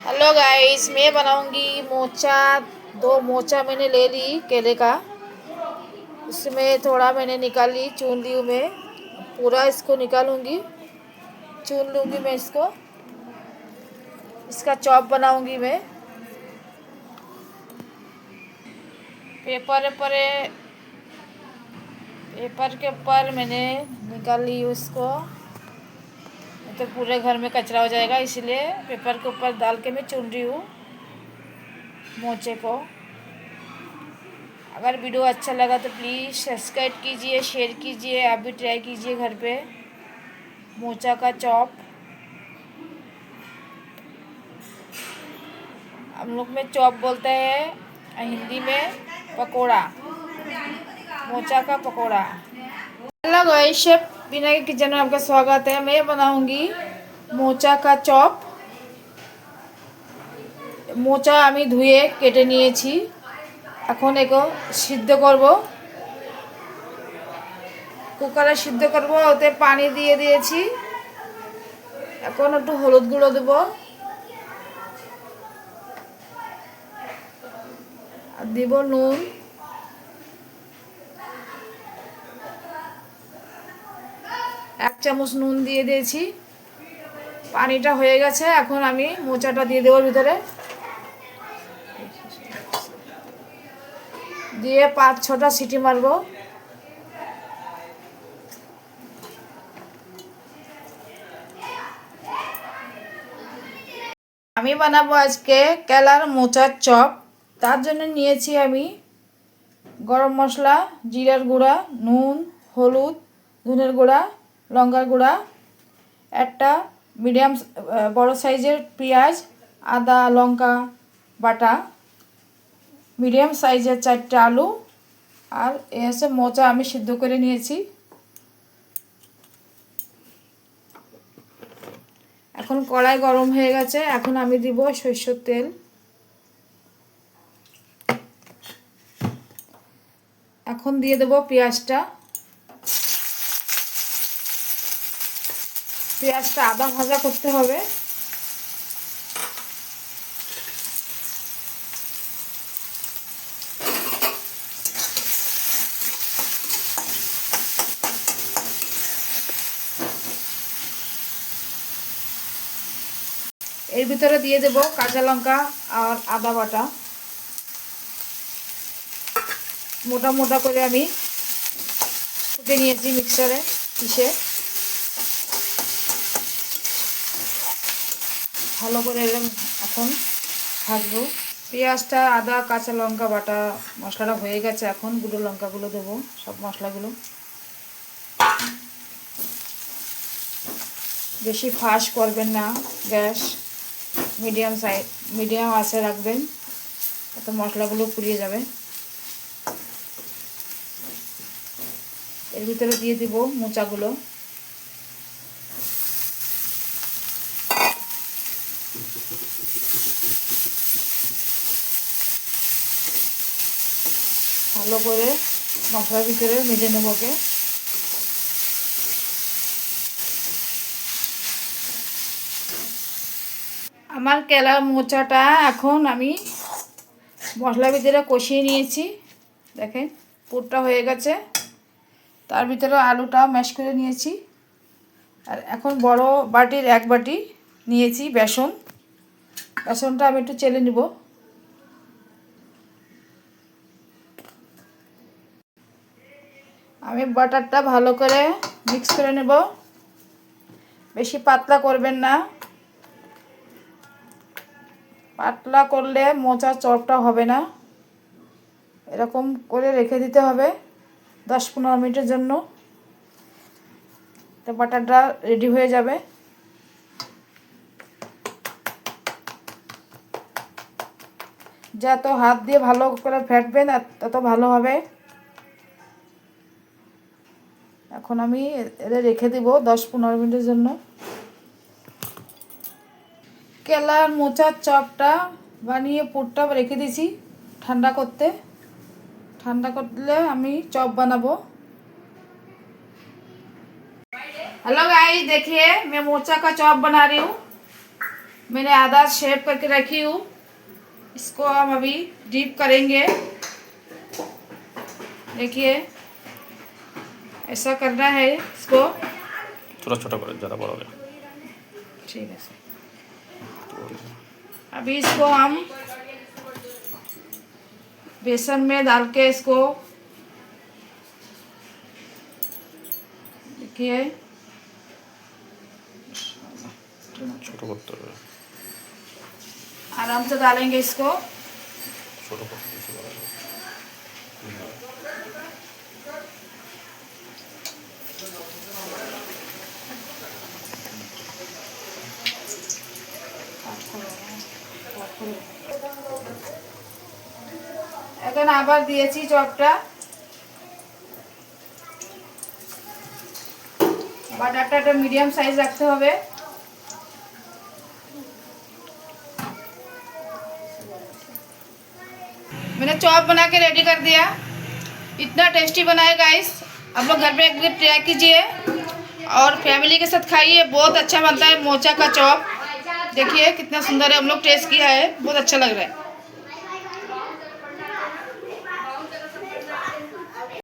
Hello guys, मैं बनाऊंगी mocha. दो मोचा मैंने ले ली केले का। उसमें थोड़ा मैंने निकाल ली, चून ली हूँ मैं। पूरा इसको निकालूंगी, चून लूंगी मैं इसको। इसका चॉप बनाऊंगी मैं। पेपर पर पेपर के ऊपर मैंने निकाल ली उसको, नहीं तो पूरे घर में कचरा हो जाएगा, इसलिए पेपर के ऊपर डाल के मैं चुन रही हूँ मोचे को। अगर वीडियो अच्छा लगा तो प्लीज़ सब्सक्राइब कीजिए, शेयर कीजिए। आप भी ट्राई कीजिए घर पे मोचा का चॉप। हम लोग में चॉप बोलते हैं, हिंदी में पकोड़ा, मोचा का पकोड़ा। हेलो गाइस, शेफ बिना के किचन में आपका स्वागत है। मैं बनाऊंगी मोचा का चॉप। মোচা আমি ধুয়ে কেটে নিয়েছি। এখন এগো সিদ্ধ করব, কুকারে সিদ্ধ করব। ওতে পানি দিয়ে দিয়েছি। এখন একটু হলুদ গুঁড়ো দেব আর দিব নুন। এক চামচ নুন দিয়ে দিয়েছি। পানিটা হয়ে গেছে, এখন আমি মোচাটা দিয়ে দেবো ভিতরে। দিয়ে 5-6টা সিটি মারবো। আমি বানাবো আজকে কেলার মোচার চপ। তার জন্য নিয়েছি আমি গরম মশলা, জিরার গুঁড়া, নুন, হলুদ, ধনের গুঁড়া, লঙ্কার গুঁড়া, একটা মিডিয়াম বড় সাইজের পেঁয়াজ, আদা লঙ্কা বাটা, মিডিয়াম সাইজের 4টে আলু, আর এ হচ্ছে মোচা আমি সিদ্ধ করে নিয়েছি। এখন কড়াই গরম হয়ে গেছে, এখন আমি দিব সরষের তেল। এখন দিয়ে দেব পেঁয়াজটা। পেঁয়াজটা আদা ভাজা করতে হবে। এর ভিতরে দিয়ে দেব কাঁচা লঙ্কা আর আদা বাটা। মোটা মোটা করে আমি কুটে নিয়েছি মিক্সারে পিষে। ভালো করে এখন ভাজবো। পেঁয়াজটা, আদা, কাঁচা লঙ্কা বাটা মশলাটা হয়ে গেছে। এখন গুঁড়ো লঙ্কাগুলো দেবো, সব মশলাগুলো। বেশি ফাস্ট করবেন না, গ্যাস মিডিয়াম আঁচে রাখবেন, এত মশলাগুলো পুড়িয়ে যাবে। এর ভিতরে দিয়ে দিব মোচাগুলো। ভালো করে মশলার ভিতরে ভেজে নেব ওকে। আমার কেলা মোচাটা এখন আমি মশলার ভিতরে কষিয়ে নিয়েছি। দেখেন পুরটা হয়ে গেছে। তার ভিতরে আলুটা ম্যাশ করে নিয়েছি। আর এখন বড় বাটির 1 বাটি নিয়েছি বেসন। বেসনটা আমি একটু চেলে নিব। আমি বাটারটা ভালো করে মিক্স করে নেব। বেশি পাতলা করবেন না, পাতলা করলে মোচার চপটা হবে না। এরকম করে রেখে দিতে হবে 10-15 মিনিটের জন্য, তো বাটারটা রেডি হয়ে যাবে। যত হাত দিয়ে ভালো করে ফেটবেন তত ভালো হবে। এখন আমি এদের রেখে দিব 10-15 মিনিটের জন্য। কেলার মোচার চপটা বানিয়ে পুরটা রেখে দিয়েছি ঠান্ডা করতে। ঠান্ডা করলে আমি চপ বানাবো। हेलो गाइस, देखिए मैं मोचा का चॉप बना रही हूँ। मैंने आधा शेप करके रखी हूँ, इसको हम अभी डीप करेंगे। देखिए ऐसा करना है इसको। थोड़ा छोटा करो, ज़्यादा बड़ा हो गया। ठीक है सर। अभी इसको हम बेसन में डाल के इसको देखिए छोटा करते हुए आराम से डालेंगे इसको। छोटा करते এখন আবার দিয়েছি চপটা। বাটারটা মিডিয়াম সাইজ রাখতে হবে। मैंने चॉप बना के रेडी कर दिया। इतना टेस्टी बना है गाइस, आप लोग घर पे एक बार ट्राई कीजिए और फैमिली के साथ खाइए। बहुत अच्छा बनता है मोचा का चॉप। देखिए कितना सुंदर है, हम लोग टेस्ट किया है, बहुत अच्छा लग रहा है।